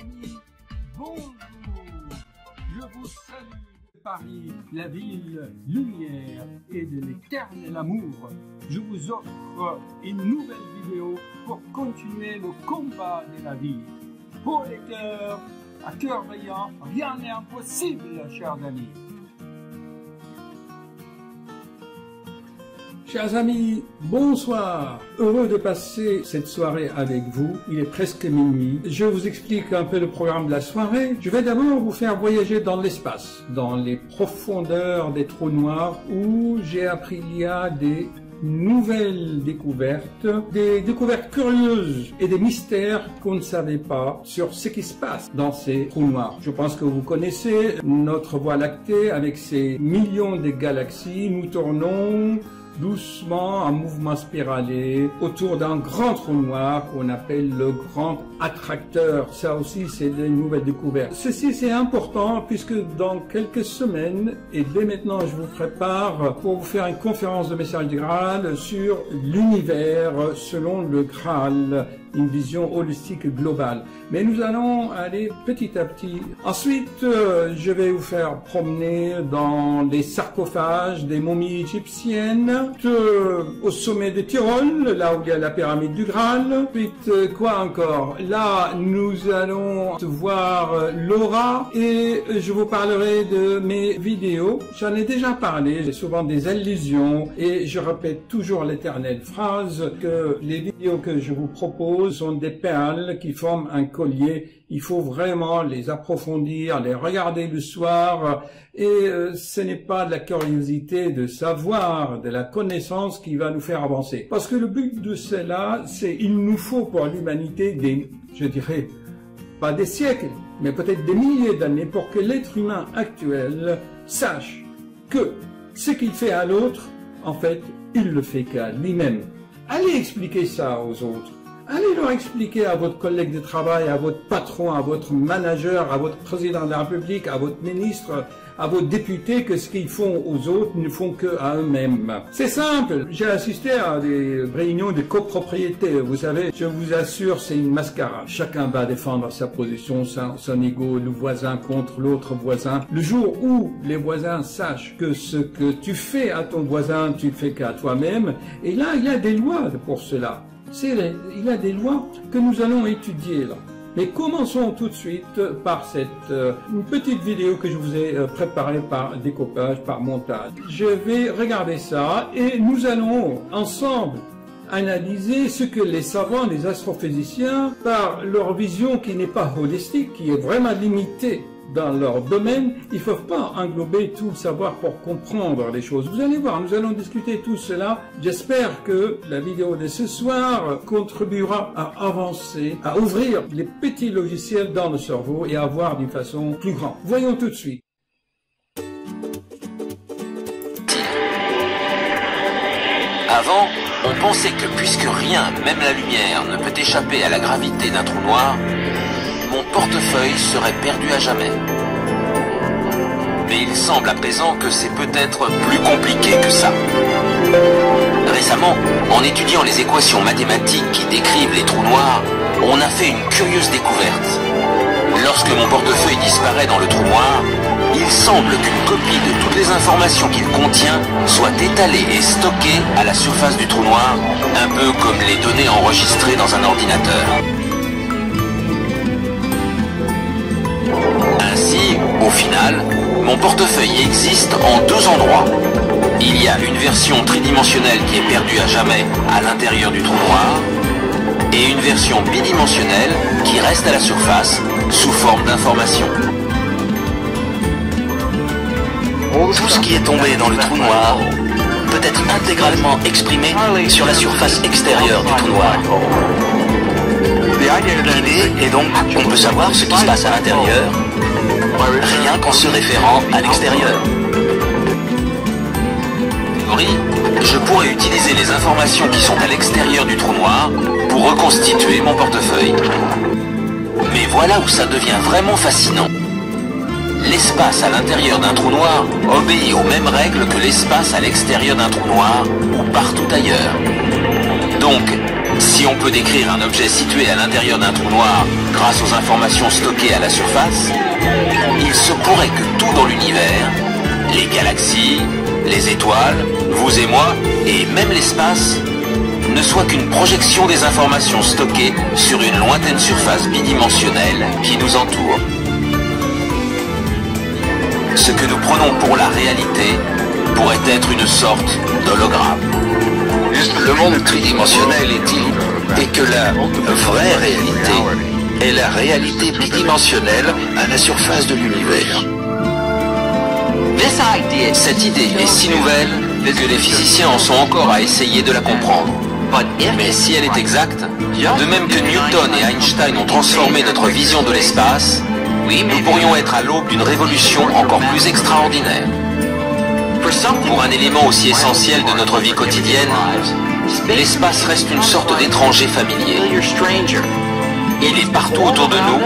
amis, bonjour. Je vous salue de Paris, la ville lumière et de l'éternel amour. Je vous offre une nouvelle vidéo pour continuer le combat de la vie. Pour les cœurs, à cœur brillant, rien n'est impossible, chers amis. Chers amis, bonsoir. Heureux de passer cette soirée avec vous. Il est presque minuit. Je vous explique un peu le programme de la soirée. Je vais d'abord vous faire voyager dans l'espace, dans les profondeurs des trous noirs où j'ai appris il y a des nouvelles découvertes, des découvertes curieuses et des mystères qu'on ne savait pas sur ce qui se passe dans ces trous noirs. Je pense que vous connaissez notre Voie lactée avec ses millions de galaxies. Nous tournons doucement, en mouvement spiralé, autour d'un grand trou noir qu'on appelle le grand attracteur. Ça aussi, c'est des nouvelles découvertes. Ceci, c'est important puisque dans quelques semaines, et dès maintenant, je vous prépare pour vous faire une conférence de message du Graal sur l'univers selon le Graal, une vision holistique globale. Mais nous allons aller petit à petit. Ensuite, je vais vous faire promener dans les sarcophages des momies égyptiennes, au sommet de Tyrol, là où il y a la pyramide du Graal. Ensuite, quoi encore? Là, nous allons voir l'aura et je vous parlerai de mes vidéos. J'en ai déjà parlé, j'ai souvent des allusions et je répète toujours l'éternelle phrase que les vidéos que je vous propose sont des perles qui forment un collier. Il faut vraiment les approfondir, les regarder le soir et ce n'est pas de la curiosité de savoir, de la connaissance qui va nous faire avancer. Parce que le but de cela, c'est il nous faut pour l'humanité des, je dirais, pas des siècles, mais peut-être des milliers d'années pour que l'être humain actuel sache que ce qu'il fait à l'autre, en fait, il le fait qu'à lui-même. Allez expliquer ça aux autres. Allez leur expliquer à votre collègue de travail, à votre patron, à votre manager, à votre président de la République, à votre ministre, à vos députés que ce qu'ils font aux autres ne font qu'à eux-mêmes. C'est simple. J'ai assisté à des réunions de copropriété. Vous savez, je vous assure, c'est une mascarade. Chacun va défendre sa position, son ego, le voisin contre l'autre voisin. Le jour où les voisins sachent que ce que tu fais à ton voisin, tu le fais qu'à toi-même, et là, il y a des lois pour cela. Il y a des lois que nous allons étudier là. Mais commençons tout de suite par cette une petite vidéo que je vous ai préparée par découpage, par montage. Je vais regarder ça et nous allons ensemble analyser ce que les savants, les astrophysiciens, par leur vision qui n'est pas holistique, qui est vraiment limitée dans leur domaine, ils ne peuvent pas englober tout le savoir pour comprendre les choses. Vous allez voir, nous allons discuter tout cela. J'espère que la vidéo de ce soir contribuera à avancer, à ouvrir les petits logiciels dans le cerveau et à voir d'une façon plus grande. Voyons tout de suite. Avant, on pensait que puisque rien, même la lumière, ne peut échapper à la gravité d'un trou noir, mon portefeuille serait perdu à jamais. Mais il semble à présent que c'est peut-être plus compliqué que ça. Récemment, en étudiant les équations mathématiques qui décrivent les trous noirs, on a fait une curieuse découverte. Lorsque mon portefeuille disparaît dans le trou noir, il semble qu'une copie de toutes les informations qu'il contient soit étalée et stockée à la surface du trou noir, un peu comme les données enregistrées dans un ordinateur. Ainsi, au final, mon portefeuille existe en deux endroits. Il y a une version tridimensionnelle qui est perdue à jamais à l'intérieur du trou noir, et une version bidimensionnelle qui reste à la surface sous forme d'information. Tout ce qui est tombé dans le trou noir peut être intégralement exprimé sur la surface extérieure du trou noir. L'idée est donc qu'on peut savoir ce qui se passe à l'intérieur, rien qu'en se référant à l'extérieur. En théorie, je pourrais utiliser les informations qui sont à l'extérieur du trou noir pour reconstituer mon portefeuille. Mais voilà où ça devient vraiment fascinant. L'espace à l'intérieur d'un trou noir obéit aux mêmes règles que l'espace à l'extérieur d'un trou noir ou partout ailleurs. Donc, Si on peut décrire un objet situé à l'intérieur d'un trou noir grâce aux informations stockées à la surface, il se pourrait que tout dans l'univers, les galaxies, les étoiles, vous et moi, et même l'espace, ne soit qu'une projection des informations stockées sur une lointaine surface bidimensionnelle qui nous entoure. Ce que nous prenons pour la réalité pourrait être une sorte d'hologramme. Le monde tridimensionnel est que la vraie réalité est la réalité bidimensionnelle à la surface de l'univers. Cette idée est si nouvelle que les physiciens en sont encore à essayer de la comprendre. Mais si elle est exacte, de même que Newton et Einstein ont transformé notre vision de l'espace, nous pourrions être à l'aube d'une révolution encore plus extraordinaire. Pour un élément aussi essentiel de notre vie quotidienne, l'espace reste une sorte d'étranger familier. Il est partout autour de nous,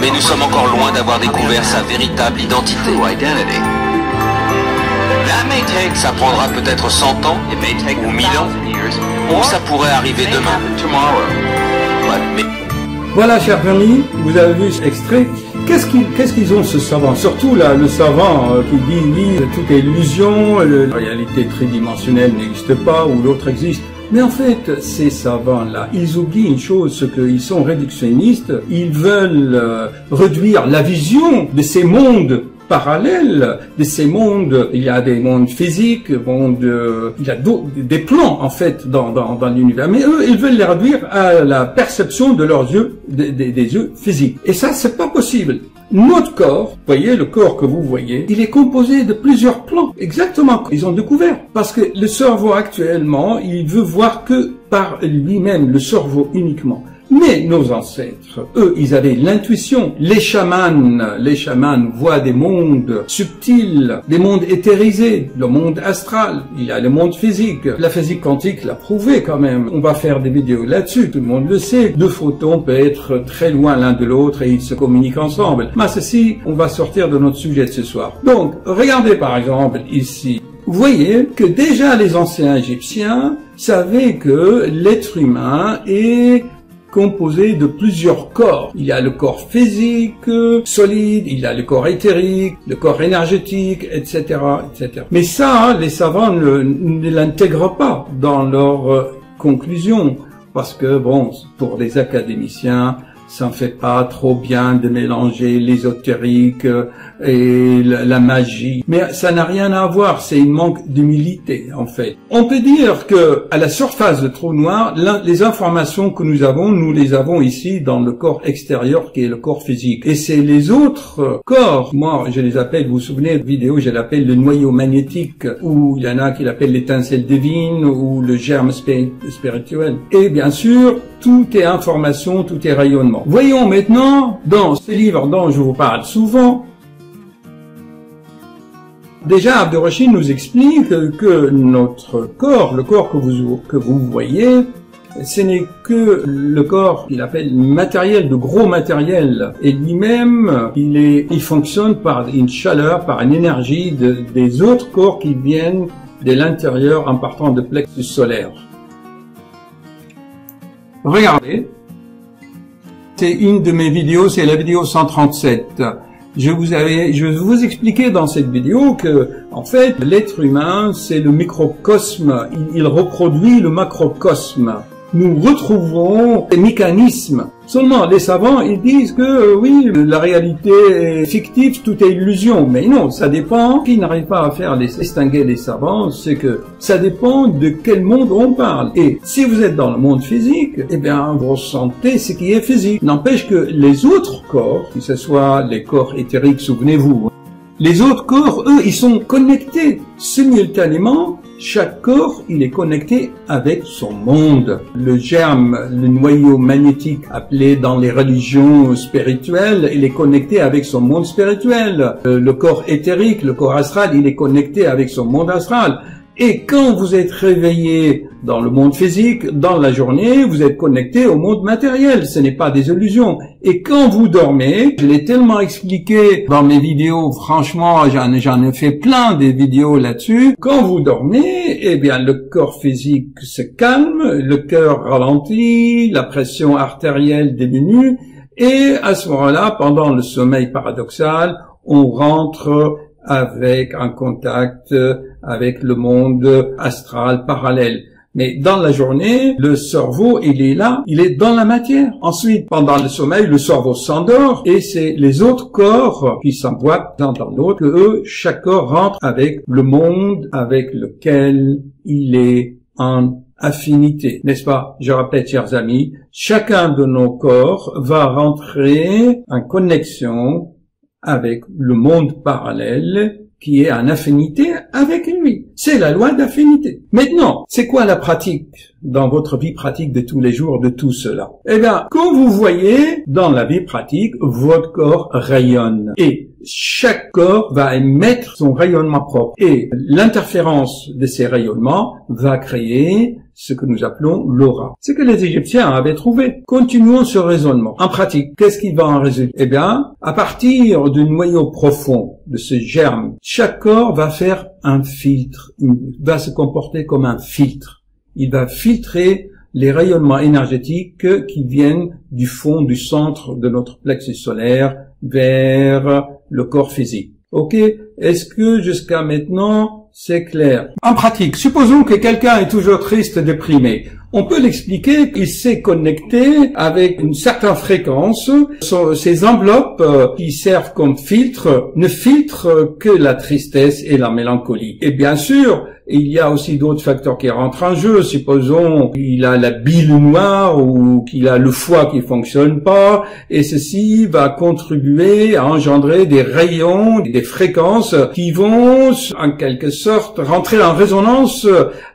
mais nous sommes encore loin d'avoir découvert sa véritable identité. Ça prendra peut-être 100 ans, ou 1000 ans, ou ça pourrait arriver demain. Mais... Voilà, chers amis, vous avez vu cet extrait. Qu'est-ce qu'ils ont, ce savant? Surtout là, le savant qui dit oui, tout est illusion, la réalité tridimensionnelle n'existe pas, ou l'autre existe. Mais en fait, ces savants-là, ils oublient une chose, c'est qu'ils sont réductionnistes, ils veulent réduire la vision de ces mondes parallèles, de ces mondes. Il y a des mondes physiques, il y a des plans en fait dans l'univers, mais eux ils veulent les réduire à la perception de leurs yeux, des yeux physiques. Et ça, c'est pas possible. Notre corps, voyez, le corps que vous voyez, il est composé de plusieurs plans, exactement comme ils ont découvert. Parce que le cerveau actuellement, il veut voir que par lui-même, le cerveau uniquement. Mais nos ancêtres, eux, ils avaient l'intuition. Les chamans voient des mondes subtils, des mondes éthérisés, le monde astral, il y a le monde physique. La physique quantique l'a prouvé quand même. On va faire des vidéos là-dessus, tout le monde le sait. Deux photons peuvent être très loin l'un de l'autre et ils se communiquent ensemble. Mais ceci, on va sortir de notre sujet de ce soir. Donc, regardez par exemple ici. Vous voyez que déjà les anciens Égyptiens savaient que l'être humain est composé de plusieurs corps. Il y a le corps physique, solide, il y a le corps éthérique, le corps énergétique, etc., etc. Mais ça, les savants ne l'intègrent pas dans leurs conclusions, parce que, bon, pour les académiciens, ça ne fait pas trop bien de mélanger l'ésotérique et la magie. Mais ça n'a rien à voir, c'est une manque d'humilité, en fait. On peut dire que, à la surface du trou noir, les informations que nous les avons ici dans le corps extérieur qui est le corps physique. Et c'est les autres corps, moi, je les appelle, vous vous souvenez de vidéo, je l'appelle le noyau magnétique, ou il y en a qui l'appellent l'étincelle divine, ou le germe spirituel. Et bien sûr, tout est information, tout est rayonnement. Voyons maintenant, dans ce livre dont je vous parle souvent, déjà Abderrachid nous explique que notre corps, le corps que vous voyez, ce n'est que le corps qu'il appelle matériel, de gros matériel. Et lui-même, il fonctionne par une chaleur, par une énergie des autres corps qui viennent de l'intérieur en partant de plexus solaire. Regardez, c'est une de mes vidéos, c'est la vidéo 137. Je vais vous expliquer dans cette vidéo que, en fait, l'être humain, c'est le microcosme, il reproduit le macrocosme. Nous retrouvons des mécanismes. Seulement, les savants, ils disent que oui, la réalité est fictive, tout est illusion. Mais non, ça dépend. Ce qui n'arrive pas à faire distinguer les savants, c'est que ça dépend de quel monde on parle. Et si vous êtes dans le monde physique, eh bien, vous ressentez ce qui est physique. N'empêche que les autres corps, que ce soit les corps éthériques, souvenez-vous, les autres corps, eux, ils sont connectés simultanément. Chaque corps, il est connecté avec son monde. Le germe, le noyau magnétique, appelé dans les religions spirituelles, il est connecté avec son monde spirituel. Le corps éthérique, le corps astral, il est connecté avec son monde astral. Et quand vous êtes réveillé dans le monde physique, dans la journée, vous êtes connecté au monde matériel. Ce n'est pas des illusions. Et quand vous dormez, je l'ai tellement expliqué dans mes vidéos, franchement, j'en ai fait plein des vidéos là-dessus. Quand vous dormez, eh bien, le corps physique se calme, le cœur ralentit, la pression artérielle diminue. Et à ce moment-là, pendant le sommeil paradoxal, on rentre avec un contact avec le monde astral parallèle. Mais dans la journée, le cerveau, il est là, il est dans la matière. Ensuite, pendant le sommeil, le cerveau s'endort et c'est les autres corps qui s'emboîtent l'un dans l'autre, que eux, chaque corps rentre avec le monde avec lequel il est en affinité. N'est-ce pas? Je répète, chers amis, chacun de nos corps va rentrer en connexion avec le monde parallèle qui est en affinité avec lui. C'est la loi d'affinité. Maintenant, c'est quoi la pratique dans votre vie pratique de tous les jours de tout cela? Eh bien, quand vous voyez dans la vie pratique, votre corps rayonne et chaque corps va émettre son rayonnement propre et l'interférence de ces rayonnements va créer ce que nous appelons l'aura. C'est que les Égyptiens avaient trouvé. Continuons ce raisonnement. En pratique, qu'est-ce qui va en résulter? Eh bien, à partir du noyau profond de ce germe, chaque corps va faire un filtre. Il va se comporter comme un filtre. Il va filtrer les rayonnements énergétiques qui viennent du fond, du centre de notre plexus solaire vers le corps physique. Ok? Est-ce que jusqu'à maintenant, c'est clair? En pratique, supposons que quelqu'un est toujours triste, déprimé. On peut l'expliquer qu'il s'est connecté avec une certaine fréquence. Ces enveloppes qui servent comme filtre ne filtrent que la tristesse et la mélancolie. Et bien sûr, il y a aussi d'autres facteurs qui rentrent en jeu. Supposons qu'il a la bile noire ou qu'il a le foie qui fonctionne pas, et ceci va contribuer à engendrer des rayons, des fréquences qui vont, en quelque sorte, rentrer en résonance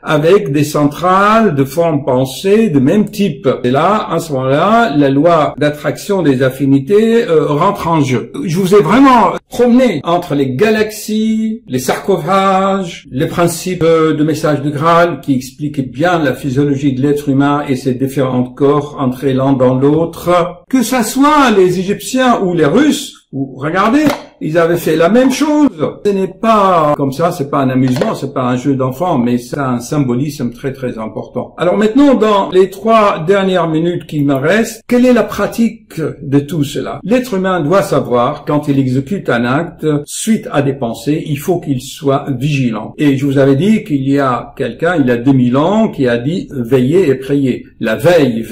avec des centrales de forme pensée de même type. Et là, à ce moment-là, la loi d'attraction des affinités rentre en jeu. Je vous ai vraiment promené entre les galaxies, les sarcophages, les principes de message de Graal qui expliquent bien la physiologie de l'être humain et ses différents corps entrés l'un dans l'autre. Que ça soit les Égyptiens ou les Russes, regardez, ils avaient fait la même chose. Ce n'est pas comme ça, c'est pas un amusement, c'est pas un jeu d'enfant, mais c'est un symbolisme très très important. Alors maintenant, dans les 3 dernières minutes qui me restent, quelle est la pratique de tout cela? L'être humain doit savoir, quand il exécute un acte, suite à des pensées, il faut qu'il soit vigilant. Et je vous avais dit qu'il y a quelqu'un, il y a 2000 ans, qui a dit « veillez et priez ». La veille,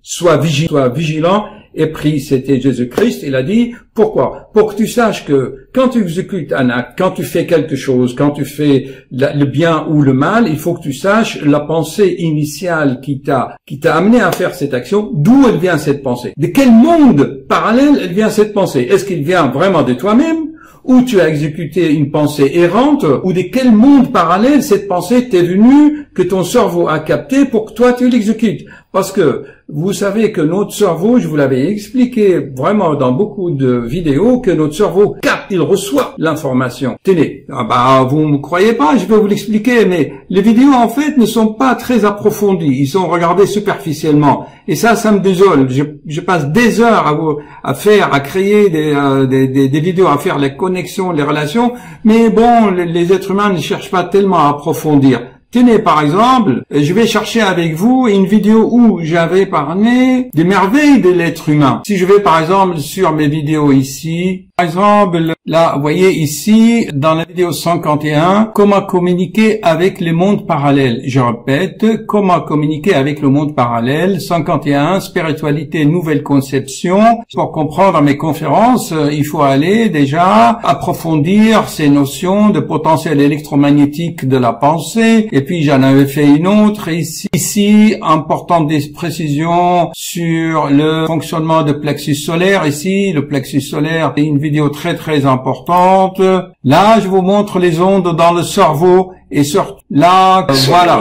sois vigilant, et prie, c'était Jésus-Christ. Il a dit, pourquoi? Pour que tu saches que quand tu exécutes un acte, quand tu fais quelque chose, quand tu fais le bien ou le mal, il faut que tu saches la pensée initiale qui t'a amené à faire cette action, d'où elle vient cette pensée? De quel monde parallèle elle vient cette pensée? Est-ce qu'il vient vraiment de toi-même? Ou tu as exécuté une pensée errante, ou de quel monde parallèle cette pensée t'est venue, que ton cerveau a capté pour que toi tu l'exécutes? Parce que vous savez que notre cerveau, je vous l'avais expliqué vraiment dans beaucoup de vidéos, que notre cerveau capte, il reçoit l'information. Tenez, vous me croyez pas, je vais vous l'expliquer, mais les vidéos en fait ne sont pas très approfondies, ils sont regardés superficiellement. Et ça me désole. Je passe des heures à créer des vidéos, à faire les connexions, les relations, mais bon, les êtres humains ne cherchent pas tellement à approfondir. Tenez, par exemple, je vais chercher avec vous une vidéo où j'avais parlé des merveilles de l'être humain. Si je vais, par exemple, sur mes vidéos ici, par exemple, là, vous voyez ici, dans la vidéo 151, comment communiquer avec les mondes parallèles. Je répète, comment communiquer avec le monde parallèle, 151, spiritualité, nouvelle conception. Pour comprendre mes conférences, il faut aller déjà approfondir ces notions de potentiel électromagnétique de la pensée. Et puis j'en avais fait une autre ici en portant des précisions sur le fonctionnement de plexus solaire. Ici, le plexus solaire est une vidéo très très importante. Là, je vous montre les ondes dans le cerveau et sur là, voilà.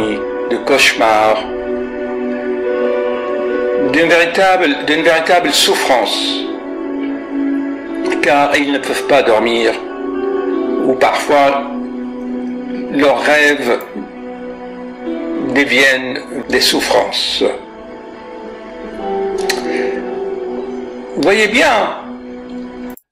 De cauchemar, d'une véritable souffrance, car ils ne peuvent pas dormir, ou parfois leurs rêves deviennent des souffrances. Vous voyez bien.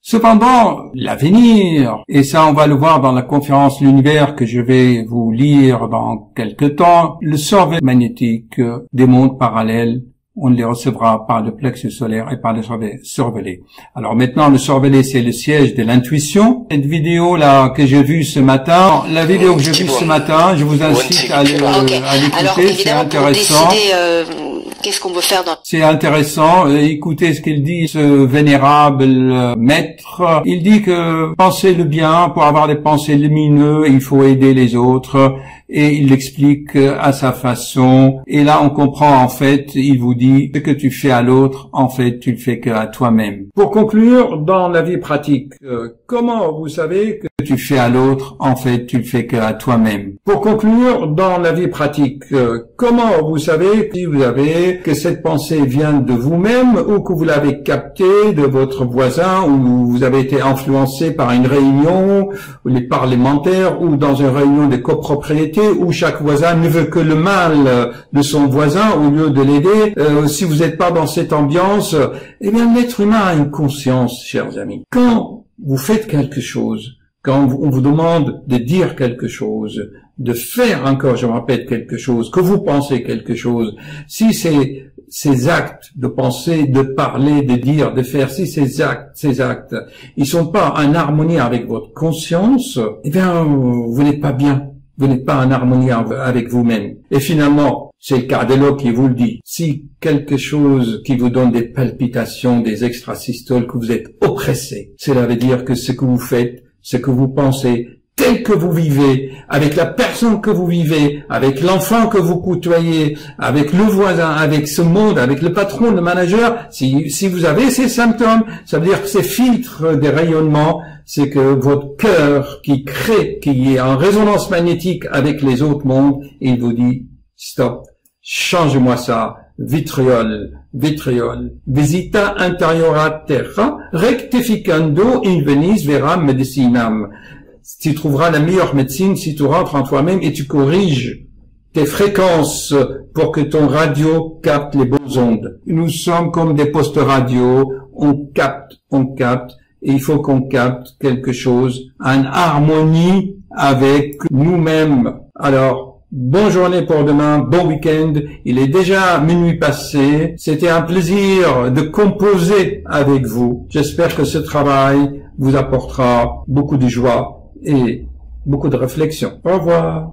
Cependant, l'avenir, et ça on va le voir dans la conférence L'univers que je vais vous lire dans quelque temps, le sort magnétique des mondes parallèles, on les recevra par le plexus solaire et par le cervelet. Alors maintenant, le cervelet, c'est le siège de l'intuition. Cette vidéo-là que j'ai vue ce matin, la vidéo que j'ai vue ce matin, je vous incite à l'écouter, c'est intéressant. Qu'est-ce qu'on veut faire dans... C'est intéressant. Écoutez ce qu'il dit, ce vénérable maître. Il dit que penser le bien, pour avoir des pensées lumineuses, il faut aider les autres. Et il l'explique à sa façon. Et là, on comprend, en fait, il vous dit, ce que tu fais à l'autre, en fait, tu le fais qu'à toi-même. Pour conclure, dans la vie pratique, comment vous savez que tu fais à l'autre, en fait, tu le fais qu'à toi-même? Pour conclure, dans la vie pratique, comment vous savez si vous avez que cette pensée vient de vous-même ou que vous l'avez captée de votre voisin ou vous avez été influencé par une réunion, ou les parlementaires ou dans une réunion de copropriété où chaque voisin ne veut que le mal de son voisin au lieu de l'aider. Si vous n'êtes pas dans cette ambiance, eh bien l'être humain a une conscience, chers amis. Quand vous faites quelque chose, quand on vous demande de dire quelque chose, de faire encore, je me répète, quelque chose, que vous pensez quelque chose, si ces actes de penser, de parler, de dire, de faire, si ces actes, ils sont pas en harmonie avec votre conscience, eh bien, vous n'êtes pas bien. Vous n'êtes pas en harmonie avec vous-même. Et finalement, c'est le cardiologue qui vous le dit. Si quelque chose qui vous donne des palpitations, des extrasystoles, que vous êtes oppressé, cela veut dire que ce que vous faites, ce que vous pensez, tel que vous vivez, avec la personne que vous vivez, avec l'enfant que vous côtoyez, avec le voisin, avec ce monde, avec le patron, le manager, si vous avez ces symptômes, ça veut dire que ces filtres des rayonnements, c'est que votre cœur qui crée, qui est en résonance magnétique avec les autres mondes, il vous dit, stop, change-moi ça, vitriol, visita interiora terra, rectificando in venis vera medicinam. Tu trouveras la meilleure médecine si tu rentres en toi-même et tu corriges tes fréquences pour que ton radio capte les bonnes ondes. Nous sommes comme des postes radio, on capte, et il faut qu'on capte quelque chose en harmonie avec nous-mêmes. Alors, bonne journée pour demain, bon week-end. Il est déjà minuit passé. C'était un plaisir de composer avec vous. J'espère que ce travail vous apportera beaucoup de joie et beaucoup de réflexion. Au revoir.